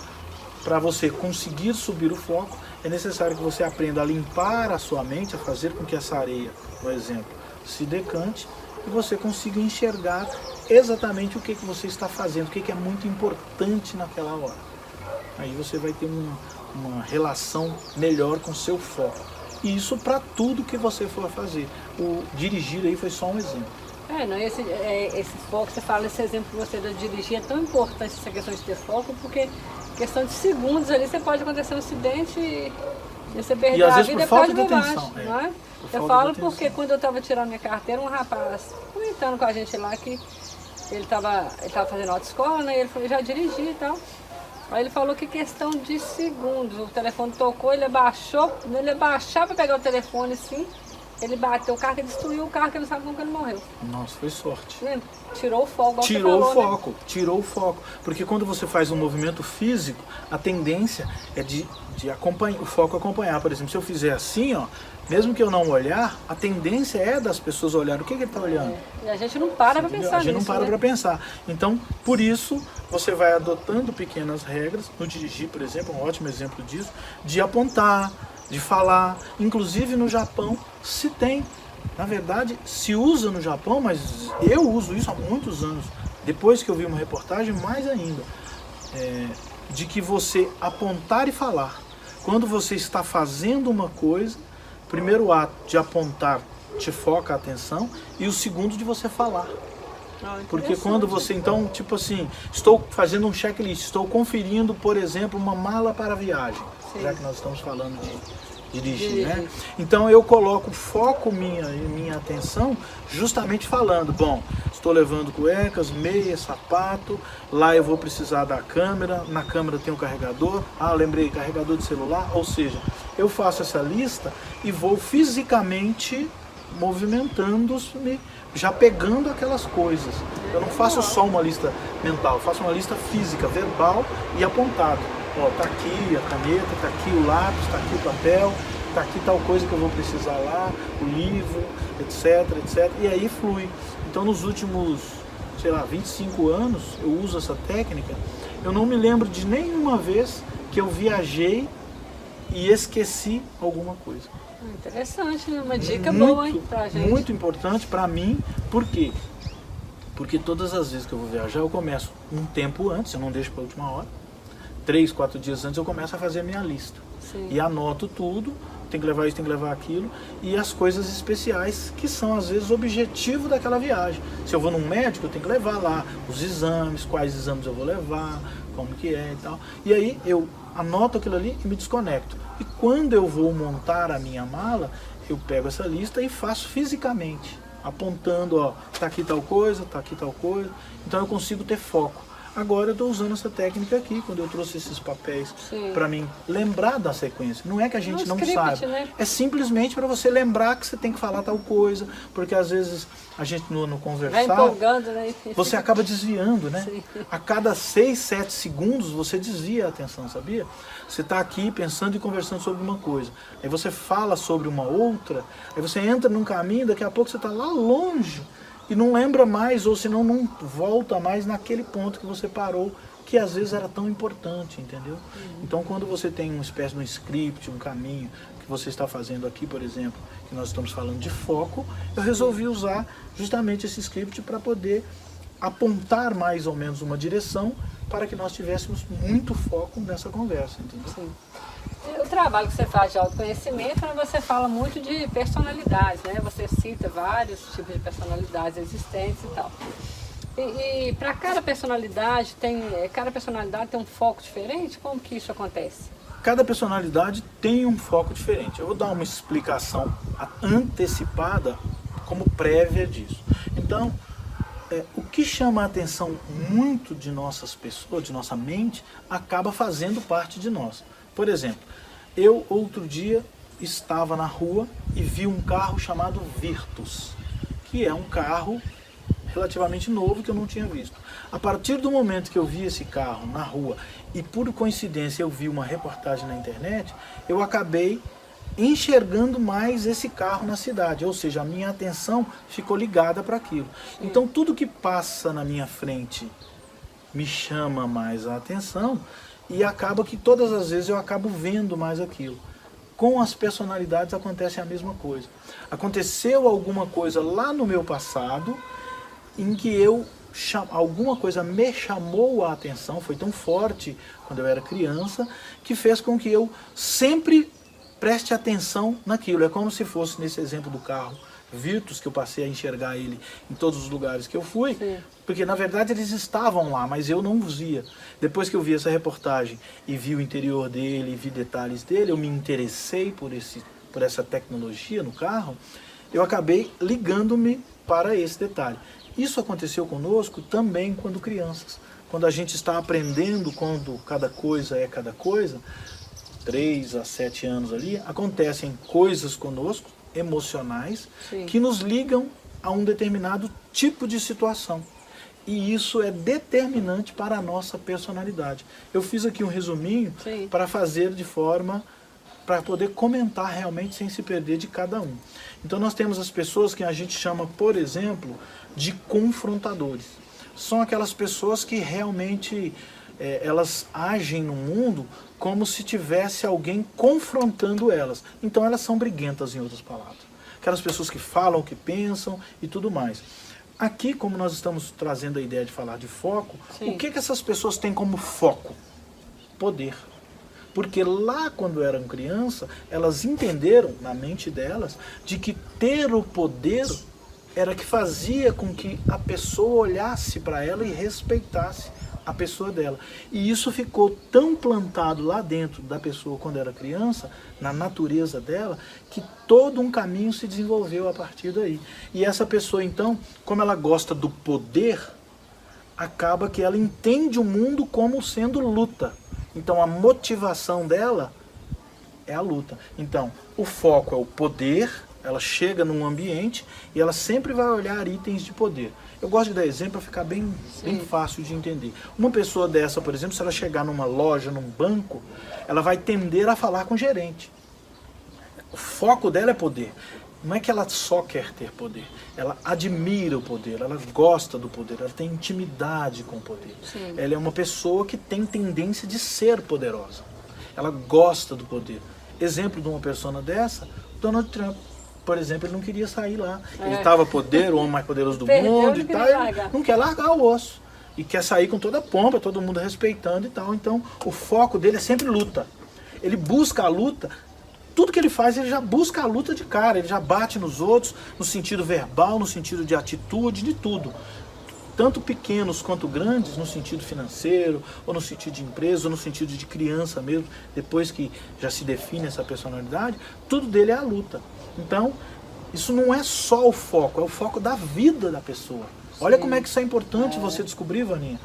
[SPEAKER 1] para você conseguir subir o foco, é necessário que você aprenda a limpar a sua mente, a fazer com que essa areia, por exemplo, se decante e você consiga enxergar exatamente o que você está fazendo, o que é muito importante naquela hora. Aí você vai ter uma relação melhor com o seu foco. E isso para tudo que você for fazer. O dirigir aí foi só um exemplo.
[SPEAKER 2] Não, esse foco, você fala, esse exemplo que você deu de dirigir, é tão importante essa questão de ter foco, porque questão de segundos ali você pode acontecer um acidente e você perder a vida por causa de bobagem, não é? Eu falo porque quando eu estava tirando minha carteira, um rapaz comentando com a gente lá que ele estava fazendo autoescola, né? E ele falou, já dirigi e tal. Aí ele falou que questão de segundos, o telefone tocou, ele abaixou para pegar o telefone assim, ele bateu o carro, ele destruiu o carro, que ele não sabe como que ele morreu.
[SPEAKER 1] Nossa, foi sorte.
[SPEAKER 2] Tirou o foco.
[SPEAKER 1] Tirou o foco. Porque quando você faz um movimento físico, a tendência é de acompanhar, o foco acompanhar. Por exemplo, se eu fizer assim, ó, mesmo que eu não olhar, a tendência é das pessoas olhar o que ele está olhando.
[SPEAKER 2] E a gente não para para pensar nisso.
[SPEAKER 1] A gente não para para pensar. Então, por isso, você vai adotando pequenas regras. No dirigir, por exemplo, um ótimo exemplo disso, de apontar, de falar. Inclusive no Japão se tem. Na verdade, se usa no Japão, mas eu uso isso há muitos anos. Depois que eu vi uma reportagem, mais ainda. De que você apontar e falar. Quando você está fazendo uma coisa, o primeiro ato de apontar te foca a atenção e o segundo de você falar. Porque quando você, então, tipo assim, estou fazendo um checklist, estou conferindo, por exemplo, uma mala para viagem, já que nós estamos falando de dirigir, né? Então eu coloco foco minha atenção justamente falando, bom, estou levando cuecas, meia, sapato, lá eu vou precisar da câmera, na câmera tem um carregador, lembrei, carregador de celular, ou seja, eu faço essa lista e vou fisicamente movimentando-me, já pegando aquelas coisas. Eu não faço só uma lista mental, eu faço uma lista física, verbal e apontado. Ó, tá aqui a caneta, tá aqui o lápis, tá aqui o papel, tá aqui tal coisa que eu vou precisar lá, o livro, etc, etc. E aí flui. Então nos últimos, 25 anos eu uso essa técnica. Eu não me lembro de nenhuma vez que eu viajei e esqueci alguma coisa.
[SPEAKER 2] Interessante, né? Uma dica boa, hein, pra gente.
[SPEAKER 1] Muito importante pra mim, por quê? Porque todas as vezes que eu vou viajar eu começo um tempo antes, eu não deixo para a última hora. 3, 4 dias antes eu começo a fazer a minha lista.
[SPEAKER 2] Sim.
[SPEAKER 1] E anoto tudo, tem que levar isso, tem que levar aquilo, e as coisas especiais que são às vezes o objetivo daquela viagem. Se eu vou num médico, eu tenho que levar lá os exames, quais exames eu vou levar, como que é e tal. E aí eu anoto aquilo ali e me desconecto. E quando eu vou montar a minha mala, eu pego essa lista e faço fisicamente, apontando, ó, tá aqui tal coisa, tá aqui tal coisa. Então eu consigo ter foco. Agora eu estou usando essa técnica aqui, quando eu trouxe esses papéis para mim lembrar da sequência. Não é que a gente não sabe, né? É simplesmente para você lembrar que você tem que falar tal coisa, porque às vezes a gente no conversar,
[SPEAKER 2] vai empolgando, né?
[SPEAKER 1] Você acaba desviando, né?
[SPEAKER 2] Sim.
[SPEAKER 1] A cada 6, 7 segundos você desvia a atenção, sabia? Você está aqui pensando e conversando sobre uma coisa, aí você fala sobre uma outra, aí você entra num caminho, daqui a pouco você está lá longe, e não lembra mais, ou senão não volta mais naquele ponto que você parou, que às vezes era tão importante, entendeu? Então quando você tem uma espécie de um script, um caminho que você está fazendo aqui, por exemplo, que nós estamos falando de foco, eu resolvi usar justamente esse script para poder apontar mais ou menos uma direção para que nós tivéssemos muito foco nessa conversa, entendeu?
[SPEAKER 2] Sim. O trabalho que você faz de autoconhecimento, você fala muito de personalidades, né? Você cita vários tipos de personalidades existentes e tal. E para cada personalidade tem um foco diferente? Como que isso acontece?
[SPEAKER 1] Cada personalidade tem um foco diferente. Eu vou dar uma explicação antecipada como prévia disso. Então, o que chama a atenção muito de nossas pessoas, de nossa mente, acaba fazendo parte de nós. Por exemplo, eu outro dia estava na rua e vi um carro chamado Virtus, que é um carro relativamente novo que eu não tinha visto. A partir do momento que eu vi esse carro na rua e por coincidência eu vi uma reportagem na internet, eu acabei enxergando mais esse carro na cidade, ou seja, a minha atenção ficou ligada para aquilo. Então tudo que passa na minha frente me chama mais a atenção e acaba que todas as vezes eu acabo vendo mais aquilo. Com as personalidades acontece a mesma coisa. Aconteceu alguma coisa lá no meu passado em que alguma coisa me chamou a atenção, foi tão forte quando eu era criança, que fez com que eu sempre preste atenção naquilo. É como se fosse nesse exemplo do carro Virtus, que eu passei a enxergar ele em todos os lugares que eu fui, sim, porque na verdade eles estavam lá, mas eu não os via. Depois que eu vi essa reportagem e vi o interior dele, e vi detalhes dele, eu me interessei por essa tecnologia no carro, eu acabei ligando-me para esse detalhe. Isso aconteceu conosco também quando crianças. Quando a gente está aprendendo, quando cada coisa é cada coisa, 3 a 7 anos ali, acontecem coisas conosco, emocionais, sim, que nos ligam a um determinado tipo de situação. E isso é determinante para a nossa personalidade. Eu fiz aqui um resuminho, sim, para fazer de forma para poder comentar realmente sem se perder de cada um. Então nós temos as pessoas que a gente chama, por exemplo, de confrontadores. São aquelas pessoas que realmente elas agem no mundo como se tivesse alguém confrontando elas. Então elas são briguentas, em outras palavras. Aquelas pessoas que falam o que pensam e tudo mais. Aqui, como nós estamos trazendo a ideia de falar de foco, sim, o que essas pessoas têm como foco? Poder. Porque lá, quando eram crianças, elas entenderam, na mente delas, de que ter o poder era que fazia com que a pessoa olhasse para ela e respeitasse a pessoa dela. E isso ficou tão plantado lá dentro da pessoa quando era criança, na natureza dela, que todo um caminho se desenvolveu a partir daí. E essa pessoa, então, como ela gosta do poder, acaba que ela entende o mundo como sendo luta. Então a motivação dela é a luta. Então o foco é o poder, ela chega num ambiente e ela sempre vai olhar itens de poder. Eu gosto de dar exemplo para ficar bem fácil de entender. Uma pessoa dessa, por exemplo, se ela chegar numa loja, num banco, ela vai tender a falar com o gerente. O foco dela é poder. Não é que ela só quer ter poder, ela admira o poder, ela gosta do poder, ela tem intimidade com o poder. Sim. Ela é uma pessoa que tem tendência de ser poderosa, ela gosta do poder. Exemplo de uma pessoa dessa, Donald Trump, por exemplo, ele não queria sair lá. Ele estava poder, o homem mais poderoso do mundo e tal, ele não quer largar o osso. E quer sair com toda a pompa, todo mundo respeitando e tal. Então o foco dele é sempre luta. Ele busca a luta. Tudo que ele faz, ele já busca a luta de cara, ele já bate nos outros, no sentido verbal, no sentido de atitude, de tudo. Tanto pequenos quanto grandes, no sentido financeiro, ou no sentido de empresa, ou no sentido de criança mesmo, depois que já se define essa personalidade, tudo dele é a luta. Então, isso não é só o foco, é o foco da vida da pessoa. Olha como é que isso é importante você descobrir, Vaninha.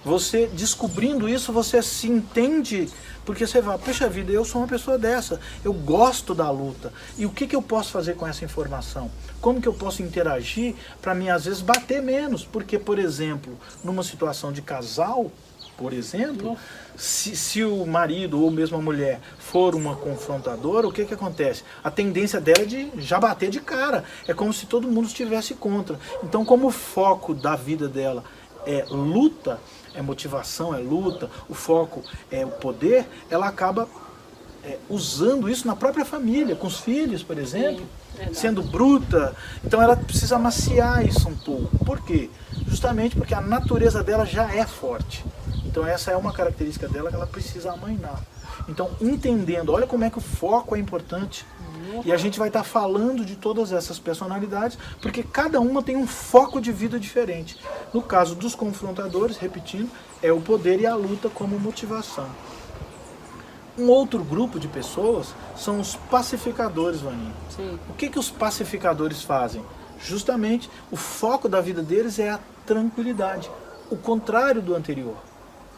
[SPEAKER 1] Você descobrindo isso, você se entende, porque você vai, poxa vida, eu sou uma pessoa dessa, eu gosto da luta. E o que eu posso fazer com essa informação? Como que eu posso interagir para mim, às vezes, bater menos? Porque, por exemplo, numa situação de casal, por exemplo, se o marido ou mesmo a mulher for uma confrontadora, o que acontece? A tendência dela é de já bater de cara. É como se todo mundo estivesse contra. Então, como o foco da vida dela é luta, é motivação, é luta, o foco é o poder, ela acaba usando isso na própria família, com os filhos, por exemplo, sendo bruta. Então ela precisa amaciar isso um pouco. Por quê? Justamente porque a natureza dela já é forte. Então essa é uma característica dela que ela precisa amainar. Então, entendendo, olha como é que o foco é importante. E a gente vai estar falando de todas essas personalidades, porque cada uma tem um foco de vida diferente. No caso dos confrontadores, repetindo, é o poder e a luta como motivação. Um outro grupo de pessoas são os pacificadores, Vaninha. Sim. O que os pacificadores fazem? Justamente, o foco da vida deles é a tranquilidade, o contrário do anterior.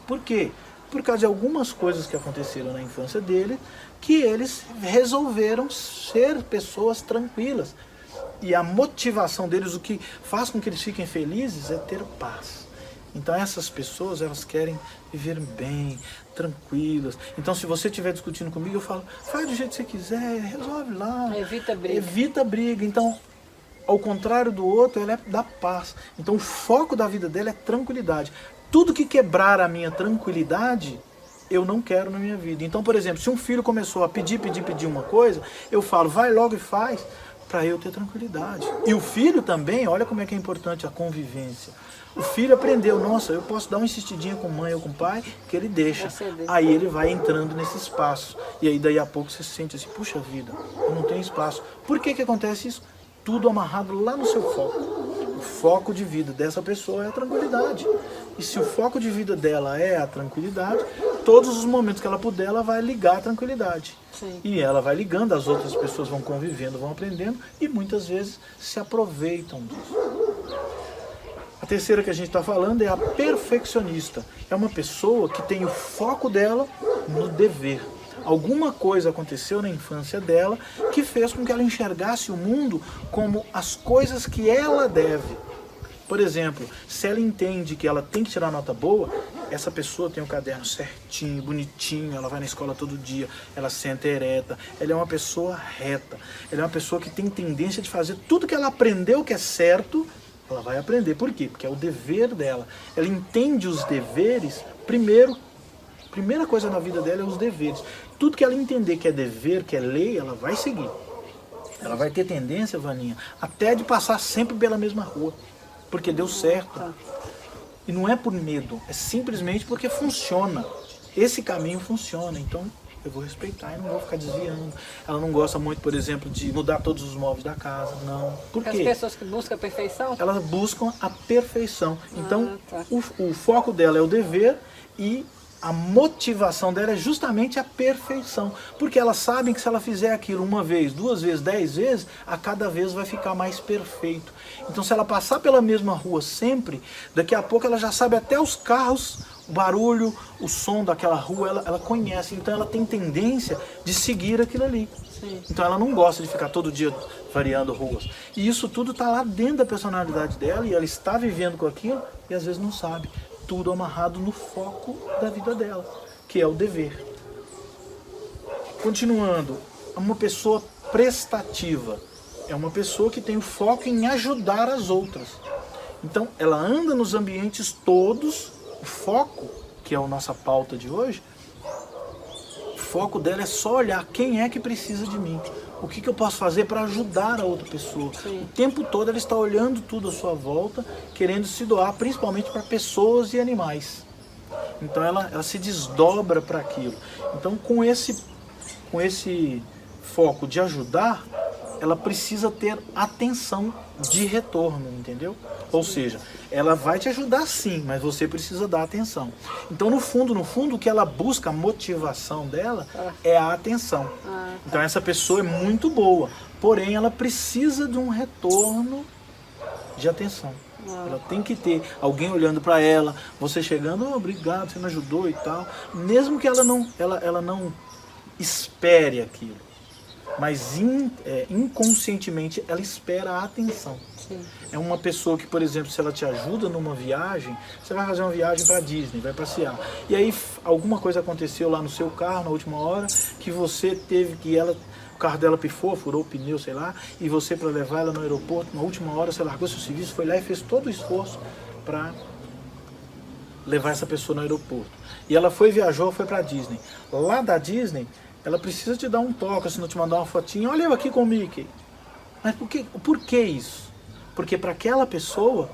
[SPEAKER 1] Por quê? por causa de algumas coisas que aconteceram na infância dele, que eles resolveram ser pessoas tranquilas. E a motivação deles, o que faz com que eles fiquem felizes, é ter paz. Então essas pessoas, elas querem viver bem, tranquilas. Então se você estiver discutindo comigo, eu falo, faz do jeito que você quiser, resolve lá.
[SPEAKER 2] Evita briga.
[SPEAKER 1] Evita briga. Então, ao contrário do outro, ela é da paz. Então o foco da vida dela é tranquilidade. Tudo que quebrar a minha tranquilidade, eu não quero na minha vida. Então, por exemplo, se um filho começou a pedir uma coisa, eu falo, vai logo e faz, para eu ter tranquilidade. E o filho também, olha como é que é importante a convivência. O filho aprendeu, nossa, eu posso dar uma insistidinha com mãe ou com pai, que ele deixa. Aí ele vai entrando nesse espaço. E aí daí a pouco você se sente assim, puxa vida, eu não tenho espaço. Por que que acontece isso? Tudo amarrado lá no seu foco. O foco de vida dessa pessoa é a tranquilidade. E se o foco de vida dela é a tranquilidade, todos os momentos que ela puder, ela vai ligar a tranquilidade.
[SPEAKER 2] Sim.
[SPEAKER 1] E ela vai ligando, as outras pessoas vão convivendo, vão aprendendo e muitas vezes se aproveitam disso. A terceira que a gente está falando é a perfeccionista. É uma pessoa que tem o foco dela no dever. Alguma coisa aconteceu na infância dela que fez com que ela enxergasse o mundo como as coisas que ela deve. Por exemplo, se ela entende que ela tem que tirar nota boa, essa pessoa tem o caderno certinho, bonitinho, ela vai na escola todo dia, ela senta ereta, ela é uma pessoa reta, ela é uma pessoa que tem tendência de fazer tudo que ela aprendeu que é certo, ela vai aprender. Por quê? Porque é o dever dela. Ela entende os deveres, primeira coisa na vida dela é os deveres. Tudo que ela entender que é dever, que é lei, ela vai seguir. Ela vai ter tendência, Vaninha, até de passar sempre pela mesma rua. Porque deu certo. E não é por medo, é simplesmente porque funciona. Esse caminho funciona, então eu vou respeitar e não vou ficar desviando. Ela não gosta muito, por exemplo, de mudar todos os móveis da casa, não. Por quê?
[SPEAKER 2] As pessoas que buscam a perfeição?
[SPEAKER 1] Elas buscam a perfeição. Então, o foco dela é o dever e a motivação dela é justamente a perfeição. Porque elas sabem que se ela fizer aquilo uma vez, 2 vezes, 10 vezes, a cada vez vai ficar mais perfeito. Então se ela passar pela mesma rua sempre, daqui a pouco ela já sabe até os carros, o barulho, o som daquela rua, ela conhece. Então ela tem tendência de seguir aquilo ali. Sim. Então ela não gosta de ficar todo dia variando ruas. E isso tudo está lá dentro da personalidade dela e ela está vivendo com aquilo e às vezes não sabe. Tudo amarrado no foco da vida dela, que é o dever. Continuando, uma pessoa prestativa é uma pessoa que tem o foco em ajudar as outras. Então, ela anda nos ambientes todos, o foco, que é a nossa pauta de hoje, o foco dela é só olhar quem é que precisa de mim. O que eu posso fazer para ajudar a outra pessoa? Sim. O tempo todo ela está olhando tudo à sua volta, querendo se doar, principalmente para pessoas e animais. Então ela se desdobra para aquilo. Então com esse foco de ajudar, ela precisa ter atenção de retorno, entendeu? Ou seja, ela vai te ajudar sim, mas você precisa dar atenção. Então no fundo, o que ela busca, a motivação dela é a atenção. Então essa pessoa é muito boa, porém ela precisa de um retorno de atenção. Ela tem que ter alguém olhando para ela, você chegando, oh, obrigado, você me ajudou e tal. Mesmo que ela não espere aquilo, mas inconscientemente ela espera a atenção. Sim. É uma pessoa que, por exemplo, se ela te ajuda numa viagem, você vai fazer uma viagem para Disney, vai passear. E aí alguma coisa aconteceu lá no seu carro na última hora, que você teve que o carro dela pifou, furou o pneu, sei lá, e você, para levar ela no aeroporto, na última hora você largou seu serviço, foi lá e fez todo o esforço para levar essa pessoa no aeroporto. E ela viajou, foi para Disney. Lá da Disney, ela precisa te dar um toque, se não te mandar uma fotinha, olha eu aqui com o Mickey. Mas por que isso? Porque para aquela pessoa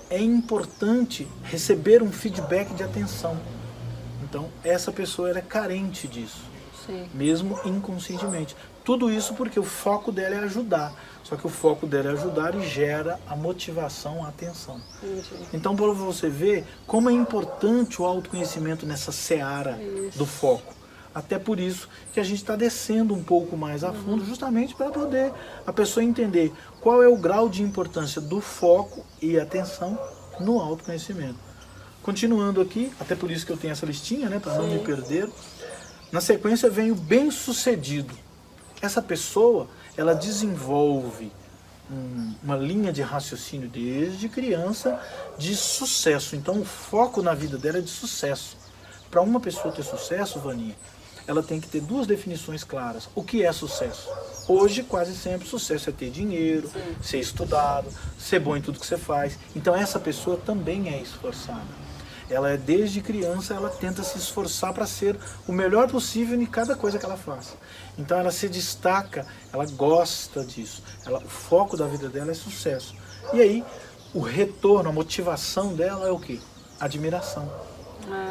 [SPEAKER 1] é importante receber um feedback de atenção. Então essa pessoa é carente disso. Sim. Mesmo inconscientemente. Tudo isso porque o foco dela é ajudar. Só que o foco dela é ajudar e gera a motivação, a atenção. Entendi. Então para você ver como é importante o autoconhecimento nessa seara do foco. Até por isso que a gente está descendo um pouco mais a fundo, justamente para poder a pessoa entender qual é o grau de importância do foco e atenção no autoconhecimento. Continuando aqui, até por isso que eu tenho essa listinha, né, para não me perder. Na sequência vem o bem-sucedido. Essa pessoa, ela desenvolve uma linha de raciocínio desde criança de sucesso. Então o foco na vida dela é de sucesso. Para uma pessoa ter sucesso, Vaninha, ela tem que ter duas definições claras. O que é sucesso? Hoje, quase sempre, sucesso é ter dinheiro, ser estudado, ser bom em tudo que você faz. Então essa pessoa também é esforçada. Ela é desde criança, ela tenta se esforçar para ser o melhor possível em cada coisa que ela faça. Então ela se destaca, ela gosta disso. O foco da vida dela é sucesso. E aí, o retorno, a motivação dela é o quê? Admiração.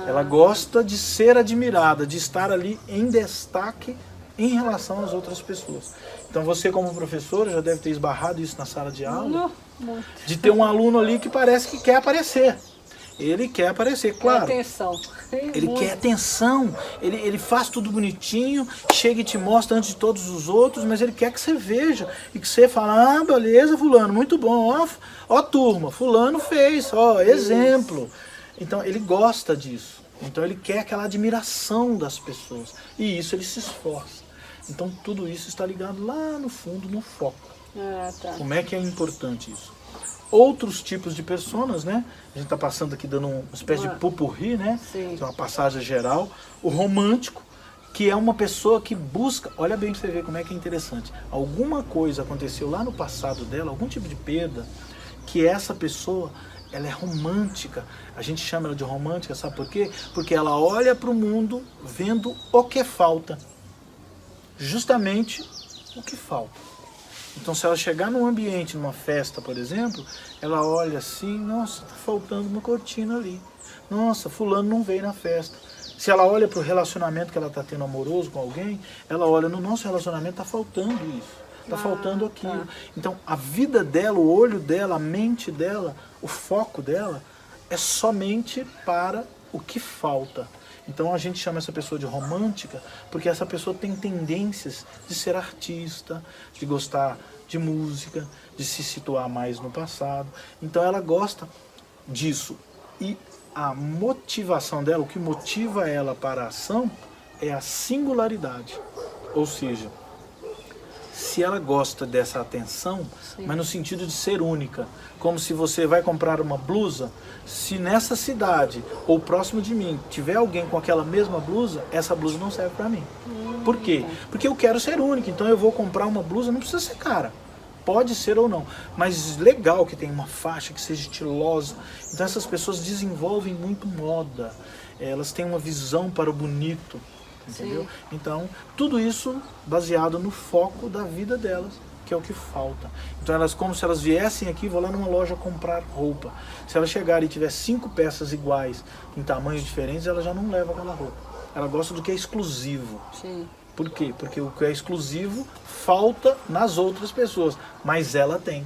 [SPEAKER 1] Ela gosta de ser admirada, de estar ali em destaque em relação às outras pessoas. Então você, como professora, já deve ter esbarrado isso na sala de aula, de ter um aluno ali que parece que quer aparecer. Ele quer aparecer, claro.
[SPEAKER 2] Atenção.
[SPEAKER 1] Ele quer atenção, ele faz tudo bonitinho, chega e te mostra antes de todos os outros, mas ele quer que você veja e que você fala, ah, beleza, fulano, muito bom, ó turma, fulano fez, ó, exemplo. Então ele gosta disso, então ele quer aquela admiração das pessoas e isso ele se esforça. Então tudo isso está ligado lá no fundo, no foco.
[SPEAKER 2] Tá.
[SPEAKER 1] Como é que é importante isso? Outros tipos de personas, né? A gente está passando aqui dando uma espécie de pupurri, né?
[SPEAKER 2] Sim.
[SPEAKER 1] Uma passagem geral. O romântico, que é uma pessoa que busca, olha bem para você ver como é que é interessante. Alguma coisa aconteceu lá no passado dela, algum tipo de perda, que essa pessoa, ela é romântica. A gente chama ela de romântica, sabe por quê? Porque ela olha para o mundo vendo o que falta. Justamente o que falta. Então se ela chegar num ambiente, numa festa, por exemplo, ela olha assim, nossa, tá faltando uma cortina ali. Nossa, fulano não veio na festa. Se ela olha para o relacionamento que ela está tendo amoroso com alguém, ela olha, no nosso relacionamento está faltando isso, está faltando aquilo. Então a vida dela, o olho dela, a mente dela, o foco dela é somente para o que falta. Então a gente chama essa pessoa de romântica porque essa pessoa tem tendências de ser artista, de gostar de música, de se situar mais no passado. Então ela gosta disso. E a motivação dela, o que motiva ela para a ação é a singularidade. Ou seja, se ela gosta dessa atenção, mas no sentido de ser única, como se você vai comprar uma blusa, se nessa cidade ou próximo de mim tiver alguém com aquela mesma blusa, essa blusa não serve para mim. Por quê? Porque eu quero ser única, então eu vou comprar uma blusa, não precisa ser cara, pode ser ou não, mas legal que tenha uma faixa, que seja estilosa. Então essas pessoas desenvolvem muito moda, elas têm uma visão para o bonito. Entendeu? Então, tudo isso baseado no foco da vida delas, que é o que falta. Então, elas, como se elas viessem aqui, vou lá numa loja comprar roupa. Se ela chegar e tiver 5 peças iguais, em tamanhos diferentes, ela já não leva aquela roupa. Ela gosta do que é exclusivo.
[SPEAKER 2] Sim.
[SPEAKER 1] Por quê? Porque o que é exclusivo falta nas outras pessoas, mas ela tem.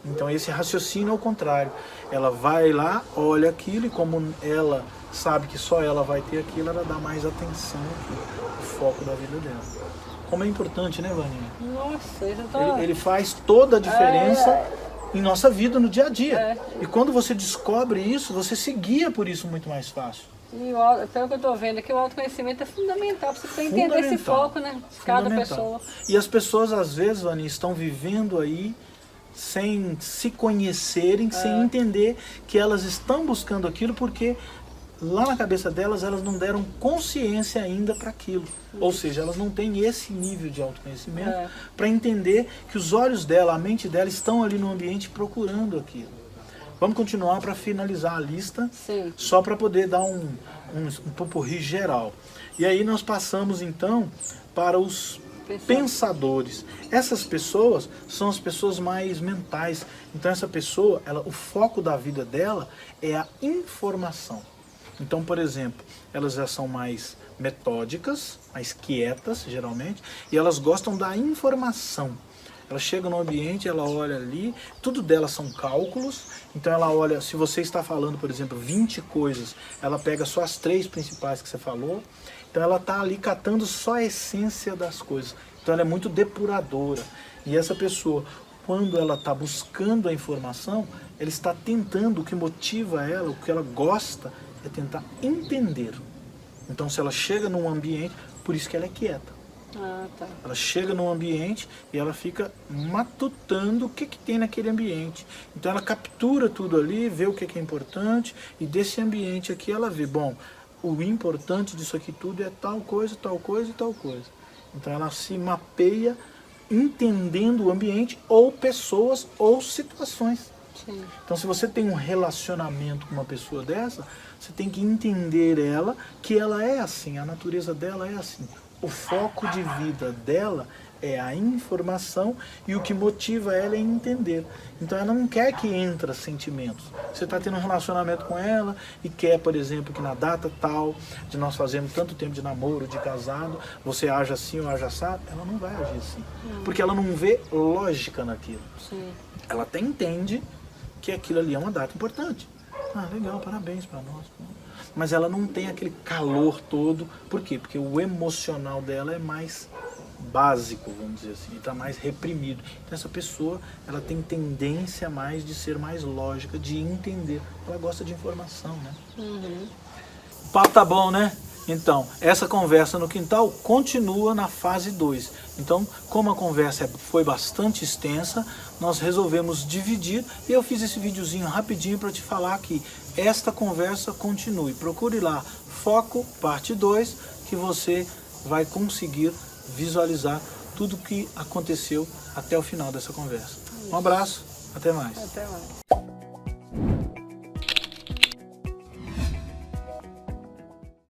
[SPEAKER 1] Então esse raciocínio é o contrário. Ela vai lá, olha aquilo e como ela sabe que só ela vai ter aquilo, ela dá mais atenção aqui, o foco da vida dela. Como é importante, né, Vaninha?
[SPEAKER 2] Nossa, isso tá...
[SPEAKER 1] ele faz toda a diferença em nossa vida, no dia a dia. E quando você descobre isso, você se guia por isso muito mais fácil.
[SPEAKER 2] E pelo que eu estou vendo aqui, o autoconhecimento é fundamental para você entender esse foco, né? De cada pessoa.
[SPEAKER 1] E as pessoas, às vezes, Vaninha, estão vivendo aí sem se conhecerem, sem entender que elas estão buscando aquilo porque lá na cabeça delas, elas não deram consciência ainda para aquilo. Ou seja, elas não têm esse nível de autoconhecimento para entender que os olhos dela, a mente dela estão ali no ambiente procurando aquilo. Vamos continuar para finalizar a lista, só para poder dar um pupurri geral. E aí nós passamos então para os pensadores. Essas pessoas são as pessoas mais mentais. Então essa pessoa, o foco da vida dela é a informação. Então, por exemplo, elas já são mais metódicas, mais quietas, geralmente, e elas gostam da informação. Ela chega no ambiente, ela olha ali, tudo delas são cálculos, então ela olha, se você está falando, por exemplo, 20 coisas, ela pega só as 3 principais que você falou, então ela está ali catando só a essência das coisas. Então ela é muito depuradora. E essa pessoa, quando ela está buscando a informação, ela está tentando, o que motiva ela, o que ela gosta, é tentar entender. Então, se ela chega num ambiente, por isso que ela é quieta.
[SPEAKER 2] Ah, tá.
[SPEAKER 1] Ela chega num ambiente e ela fica matutando o que tem naquele ambiente. Então ela captura tudo ali, vê o que é importante, e desse ambiente aqui ela vê, bom, o importante disso aqui tudo é tal coisa, tal coisa e tal coisa. Então ela se mapeia entendendo o ambiente, ou pessoas, ou situações.
[SPEAKER 2] Sim.
[SPEAKER 1] Então, se você tem um relacionamento com uma pessoa dessa, você tem que entender ela, que ela é assim, a natureza dela é assim. O foco de vida dela é a informação, e o que motiva ela é entender. Então ela não quer que entre sentimentos. Você está tendo um relacionamento com ela e quer, por exemplo, que na data tal, de nós fazermos tanto tempo de namoro, de casado, você age assim ou age assado, ela não vai agir assim. Porque ela não vê lógica naquilo.
[SPEAKER 2] Sim.
[SPEAKER 1] Ela até entende que aquilo ali é uma data importante. Ah, legal, parabéns para nós. Mas ela não tem aquele calor todo. Por quê? Porque o emocional dela é mais básico, vamos dizer assim, está mais reprimido. Então essa pessoa, ela tem tendência mais de ser mais lógica, de entender. Ela gosta de informação, né? O papo tá bom, né? Então, essa conversa no quintal continua na fase 2. Então, como a conversa foi bastante extensa, nós resolvemos dividir, e eu fiz esse videozinho rapidinho para te falar que esta conversa continue. Procure lá, Foco, parte 2, que você vai conseguir visualizar tudo o que aconteceu até o final dessa conversa. Um abraço, até mais.
[SPEAKER 2] Até mais.